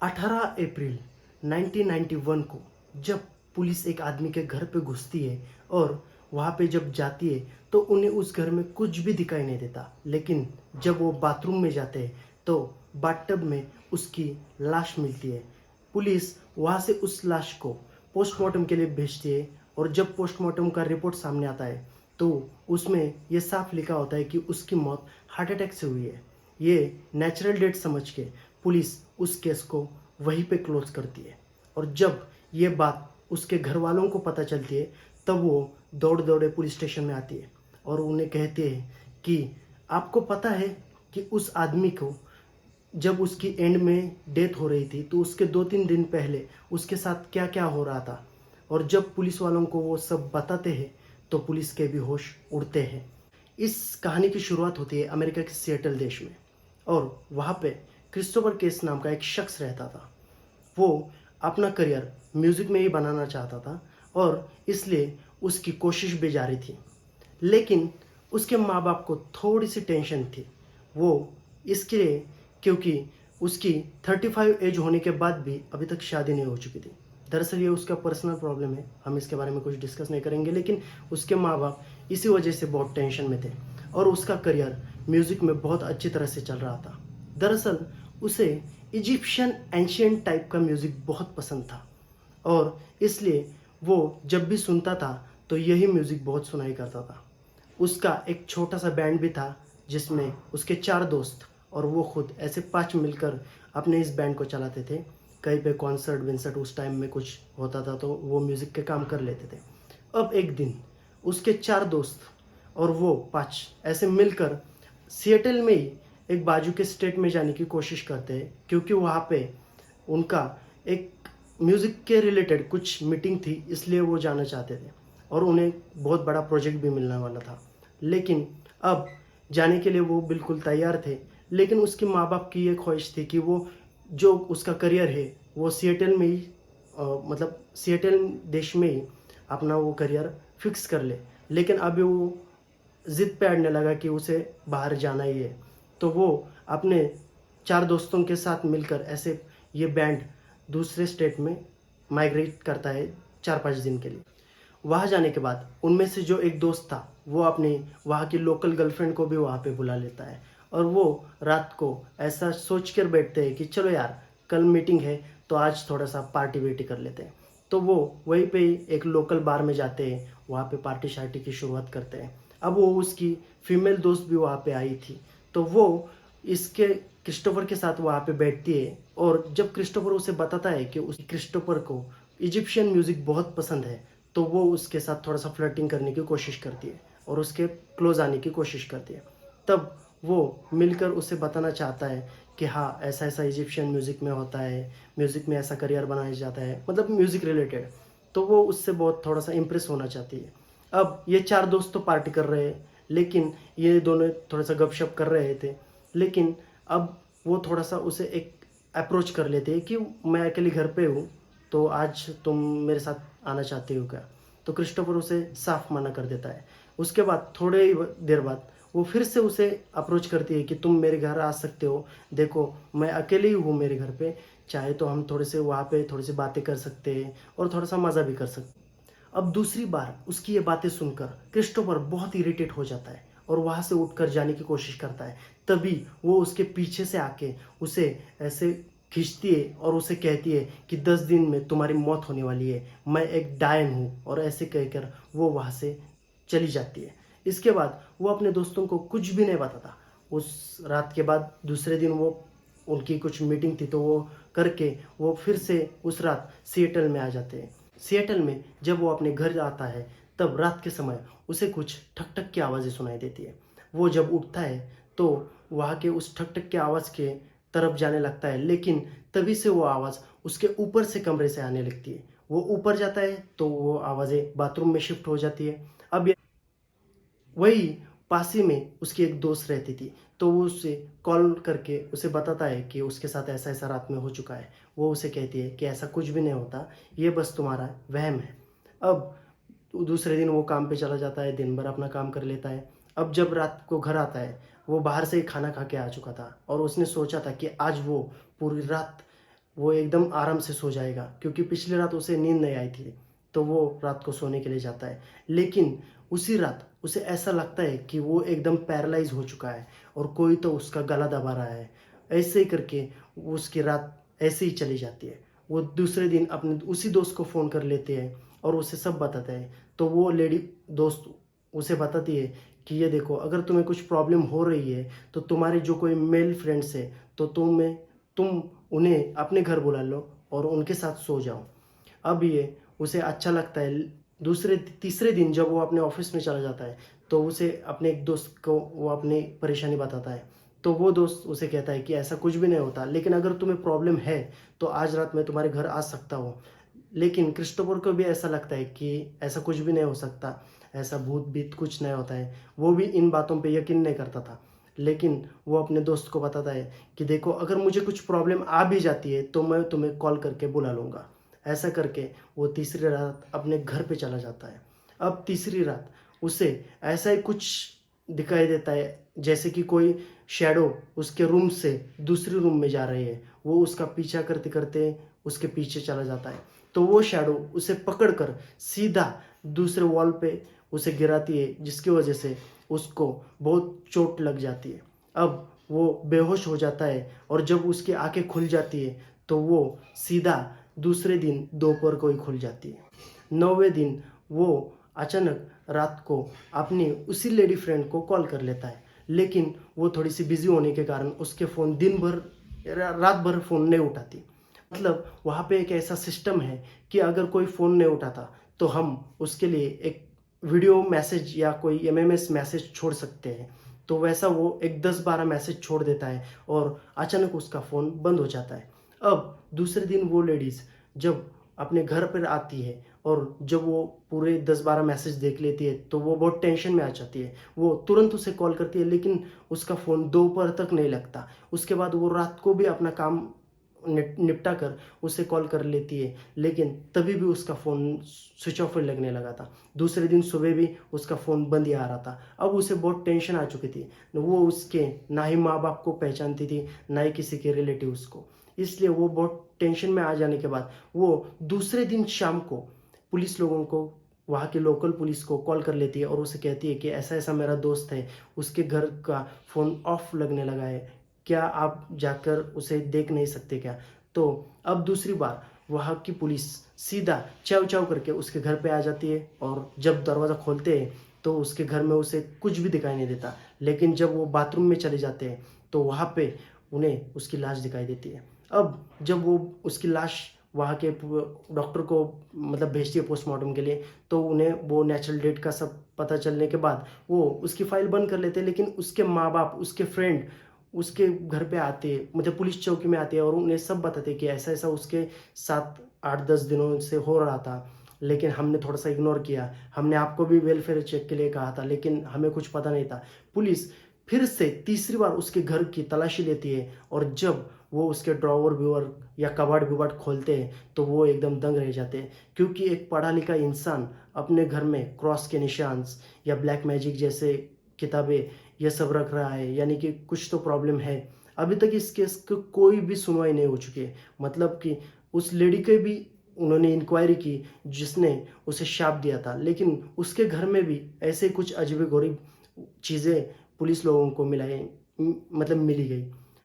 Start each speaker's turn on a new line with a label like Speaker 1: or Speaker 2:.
Speaker 1: 18 अप्रैल 1991 को जब पुलिस एक आदमी के घर पे घुसती है और वहाँ पे जब जाती है तो उन्हें उस घर में कुछ भी दिखाई नहीं देता। लेकिन जब वो बाथरूम में जाते हैं तो बाथटब में उसकी लाश मिलती है। पुलिस वहाँ से उस लाश को पोस्टमार्टम के लिए भेजती है और जब पोस्टमार्टम का रिपोर्ट सामने आता है तो उसमें ये साफ लिखा होता है कि उसकी मौत हार्ट अटैक से हुई है। ये नेचुरल डेथ समझ के पुलिस उस केस को वहीं पे क्लोज करती है। और जब ये बात उसके घर वालों को पता चलती है तब वो दौड़ दौड़े पुलिस स्टेशन में आती है और उन्हें कहते हैं कि आपको पता है कि उस आदमी को जब उसकी एंड में डेथ हो रही थी तो उसके 2-3 दिन पहले उसके साथ क्या क्या हो रहा था। और जब पुलिस वालों को वो सब बताते हैं तो पुलिस के भी होश उड़ते हैं। इस कहानी की शुरुआत होती है अमेरिका के सिएटल देश में और वहाँ पे क्रिस्टोफर केस नाम का एक शख्स रहता था। वो अपना करियर म्यूज़िक में ही बनाना चाहता था और इसलिए उसकी कोशिश भी जारी थी। लेकिन उसके माँ बाप को थोड़ी सी टेंशन थी। वो इसके लिए क्योंकि उसकी 35 एज होने के बाद भी अभी तक शादी नहीं हो चुकी थी। दरअसल ये उसका पर्सनल प्रॉब्लम है, हम इसके बारे में कुछ डिस्कस नहीं करेंगे। लेकिन उसके माँ बाप इसी वजह से बहुत टेंशन में थे और उसका करियर म्यूज़िक में बहुत अच्छी तरह से चल रहा था। दरअसल उसे इजिप्शियन एंशियंट टाइप का म्यूज़िक बहुत पसंद था और इसलिए वो जब भी सुनता था तो यही म्यूज़िक बहुत सुनाई करता था। उसका एक छोटा सा बैंड भी था जिसमें उसके 4 दोस्त और वो खुद ऐसे 5 मिलकर अपने इस बैंड को चलाते थे। कहीं पे कॉन्सर्ट विंसर्ट उस टाइम में कुछ होता था तो वो म्यूज़िक के काम कर लेते थे। अब एक दिन उसके 4 दोस्त और वो 5 ऐसे मिलकर सिएटल में ही एक बाजू के स्टेट में जाने की कोशिश करते हैं क्योंकि वहाँ पे उनका एक म्यूज़िक के रिलेटेड कुछ मीटिंग थी, इसलिए वो जाना चाहते थे और उन्हें बहुत बड़ा प्रोजेक्ट भी मिलने वाला था। लेकिन अब जाने के लिए वो बिल्कुल तैयार थे। लेकिन उसके माँ बाप की ये ख्वाहिश थी कि वो जो उसका करियर है वो सिएटल में ही मतलब सिएटल देश में ही अपना वो करियर फिक्स कर ले। लेकिन अभी वो ज़िद पे अड़ने लगा कि उसे बाहर जाना ही है। तो वो अपने 4 दोस्तों के साथ मिलकर ऐसे ये बैंड दूसरे स्टेट में माइग्रेट करता है 4-5 दिन के लिए। वहाँ जाने के बाद उनमें से जो एक दोस्त था वो अपनी वहाँ की लोकल गर्लफ्रेंड को भी वहाँ पे बुला लेता है और वो रात को ऐसा सोच कर बैठते हैं कि चलो यार कल मीटिंग है तो आज थोड़ा सा पार्टी वार्टी कर लेते हैं। तो वो वहीं पे ही एक लोकल बार में जाते हैं, वहाँ पे पार्टी शार्टी की शुरुआत करते हैं। अब वो उसकी फीमेल दोस्त भी वहाँ पे आई थी तो वो इसके क्रिस्टोफर के साथ वहाँ पे बैठती है और जब क्रिस्टोफर उसे बताता है कि उस क्रिस्टोफर को इजिप्शियन म्यूज़िक बहुत पसंद है तो वो उसके साथ थोड़ा सा फ्लर्टिंग करने की कोशिश करती है और उसके क्लोज आने की कोशिश करती है। तब वो मिलकर उसे बताना चाहता है कि हाँ ऐसा ऐसा इजिप्शियन म्यूज़िक में होता है, म्यूज़िक में ऐसा करियर बनाया जाता है, मतलब म्यूज़िक रिलेटेड। तो वो उससे बहुत थोड़ा सा इम्प्रेस होना चाहती है। अब ये 4 दोस्त तो पार्टी कर रहे हैं लेकिन ये दोनों थोड़ा सा गपशप कर रहे थे। लेकिन अब वो थोड़ा सा उसे एक अप्रोच कर लेते हैं कि मैं अकेले घर पे हूँ तो आज तुम मेरे साथ आना चाहते हो क्या। तो क्रिस्टोफर उसे साफ मना कर देता है। उसके बाद थोड़े ही देर बाद वो फिर से उसे अप्रोच करती है कि तुम मेरे घर आ सकते हो, देखो मैं अकेले ही हूँ मेरे घर पे, चाहे तो हम थोड़े से वहाँ पे थोड़ी सी बातें कर सकते हैं और थोड़ा सा मज़ा भी कर सकते हैं। अब दूसरी बार उसकी ये बातें सुनकर क्रिस्टोफर बहुत इरिटेट हो जाता है और वहाँ से उठकर जाने की कोशिश करता है। तभी वो उसके पीछे से आके उसे ऐसे खींचती है और उसे कहती है कि 10 दिन में तुम्हारी मौत होने वाली है, मैं एक डायन हूँ, और ऐसे कहकर वो वहाँ से चली जाती है। इसके बाद वो अपने दोस्तों को कुछ भी नहीं बताता। उस रात के बाद दूसरे दिन वो उनकी कुछ मीटिंग थी तो वो करके वो फिर से उस रात सिएटल में आ जाते हैं। सिएटल में जब वो अपने घर आता है तब रात के समय उसे कुछ ठक ठक की आवाज़ें सुनाई देती है। वो जब उठता है तो वहाँ के उस ठक ठक की आवाज़ के तरफ जाने लगता है, लेकिन तभी से वो आवाज़ उसके ऊपर से कमरे से आने लगती है। वो ऊपर जाता है तो वो आवाज़ें बाथरूम में शिफ्ट हो जाती है। अब वही पास ही में उसकी एक दोस्त रहती थी तो वो उसे कॉल करके उसे बताता है कि उसके साथ ऐसा ऐसा रात में हो चुका है। वो उसे कहती है कि ऐसा कुछ भी नहीं होता, ये बस तुम्हारा वहम है। अब दूसरे दिन वो काम पे चला जाता है, दिन भर अपना काम कर लेता है। अब जब रात को घर आता है वो बाहर से ही खाना खा के आ चुका था और उसने सोचा था कि आज वो पूरी रात वो एकदम आराम से सो जाएगा, क्योंकि पिछली रात उसे नींद नहीं आई थी, तो वो रात को सोने के लिए जाता है। लेकिन उसी रात उसे ऐसा लगता है कि वो एकदम पैरालाइज हो चुका है और कोई तो उसका गला दबा रहा है। ऐसे ही करके उसकी रात ऐसे ही चली जाती है। वो दूसरे दिन अपने उसी दोस्त को फ़ोन कर लेते हैं और उसे सब बताते हैं। तो वो लेडी दोस्त उसे बताती है कि ये देखो, अगर तुम्हें कुछ प्रॉब्लम हो रही है तो तुम्हारे जो कोई मेल फ्रेंड्स है तो तुम उन्हें अपने घर बुला लो और उनके साथ सो जाओ। अब ये उसे अच्छा लगता है। दूसरे तीसरे दिन जब वो अपने ऑफिस में चला जाता है तो उसे अपने एक दोस्त को वो अपनी परेशानी बताता है। तो वो दोस्त उसे कहता है कि ऐसा कुछ भी नहीं होता, लेकिन अगर तुम्हें प्रॉब्लम है तो आज रात मैं तुम्हारे घर आ सकता हूँ। लेकिन क्रिस्टोफर को भी ऐसा लगता है कि ऐसा कुछ भी नहीं हो सकता, ऐसा भूत भीत कुछ नहीं होता है। वो भी इन बातों पे यकीन नहीं करता था, लेकिन वो अपने दोस्त को बताता है कि देखो, अगर मुझे कुछ प्रॉब्लम आ भी जाती है तो मैं तुम्हें कॉल करके बुला लूँगा। ऐसा करके वो तीसरी रात अपने घर पे चला जाता है। अब तीसरी रात उसे ऐसा ही कुछ दिखाई देता है, जैसे कि कोई शैडो उसके रूम से दूसरे रूम में जा रही है। वो उसका पीछा करते करते उसके पीछे चला जाता है। तो वो शैडो उसे पकड़कर सीधा दूसरे वॉल पे उसे गिराती है, जिसकी वजह से उसको बहुत चोट लग जाती है। अब वो बेहोश हो जाता है और जब उसकी आंखें खुल जाती है तो वो सीधा दूसरे दिन दोपहर को ही खुल जाती है। 9वें दिन वो अचानक रात को अपनी उसी लेडी फ्रेंड को कॉल कर लेता है, लेकिन वो थोड़ी सी बिजी होने के कारण उसके फ़ोन दिन भर रात भर फ़ोन नहीं उठाती। मतलब वहाँ पे एक ऐसा सिस्टम है कि अगर कोई फ़ोन नहीं उठाता तो हम उसके लिए एक वीडियो मैसेज या कोई एमएमएस मैसेज छोड़ सकते हैं। तो वैसा वो एक 10-12 मैसेज छोड़ देता है और अचानक उसका फ़ोन बंद हो जाता है। अब दूसरे दिन वो लेडीज़ जब अपने घर पर आती है और जब वो पूरे 10-12 मैसेज देख लेती है तो वो बहुत टेंशन में आ जाती है। वो तुरंत उसे कॉल करती है, लेकिन उसका फ़ोन दोपहर तक नहीं लगता। उसके बाद वो रात को भी अपना काम निपटा कर उसे कॉल कर लेती है, लेकिन तभी भी उसका फ़ोन स्विच ऑफ लगने लगा था। दूसरे दिन सुबह भी उसका फ़ोन बंद ही आ रहा था। अब उसे बहुत टेंशन आ चुकी थी। वो उसके ना ही माँ बाप को पहचानती थी, ना ही किसी के रिलेटिव्स को। इसलिए वो बहुत टेंशन में आ जाने के बाद वो दूसरे दिन शाम को पुलिस लोगों को, वहाँ के लोकल पुलिस को कॉल कर लेती है और उसे कहती है कि ऐसा ऐसा मेरा दोस्त है, उसके घर का फ़ोन ऑफ लगने लगा है, क्या आप जाकर उसे देख नहीं सकते क्या? तो अब दूसरी बार वहाँ की पुलिस सीधा चाव चाव करके उसके घर पे आ जाती है और जब दरवाज़ा खोलते हैं तो उसके घर में उसे कुछ भी दिखाई नहीं देता। लेकिन जब वो बाथरूम में चले जाते हैं तो वहाँ पे उन्हें उसकी लाश दिखाई देती है। अब जब वो उसकी लाश वहाँ के डॉक्टर को मतलब भेजती है पोस्टमार्टम के लिए, तो उन्हें वो नेचुरल डेथ का सब पता चलने के बाद वो उसकी फाइल बंद कर लेते हैं। लेकिन उसके माँ बाप, उसके फ्रेंड उसके घर पे आते, मतलब पुलिस चौकी में आते हैं और उन्हें सब बताते कि ऐसा ऐसा उसके साथ 8-10 दिनों से हो रहा था, लेकिन हमने थोड़ा सा इग्नोर किया। हमने आपको भी वेलफेयर चेक के लिए कहा था, लेकिन हमें कुछ पता नहीं था। पुलिस फिर से तीसरी बार उसके घर की तलाशी लेती है और जब वो उसके ड्रॉवर व्यूअर या कबाड़ विबाड़ खोलते हैं तो वो एकदम दंग रह जाते हैं, क्योंकि एक पढ़ा लिखा इंसान अपने घर में क्रॉस के निशान या ब्लैक मैजिक जैसे किताबें ये सब रख रहा है, यानी कि कुछ तो प्रॉब्लम है। अभी तक इस केस की कोई भी सुनवाई नहीं हो चुकी है। मतलब कि उस लेडी के भी उन्होंने इंक्वायरी की जिसने उसे शाप दिया था, लेकिन उसके घर में भी ऐसे कुछ अजीबो गरीब चीज़ें पुलिस लोगों को मतलब मिली गई।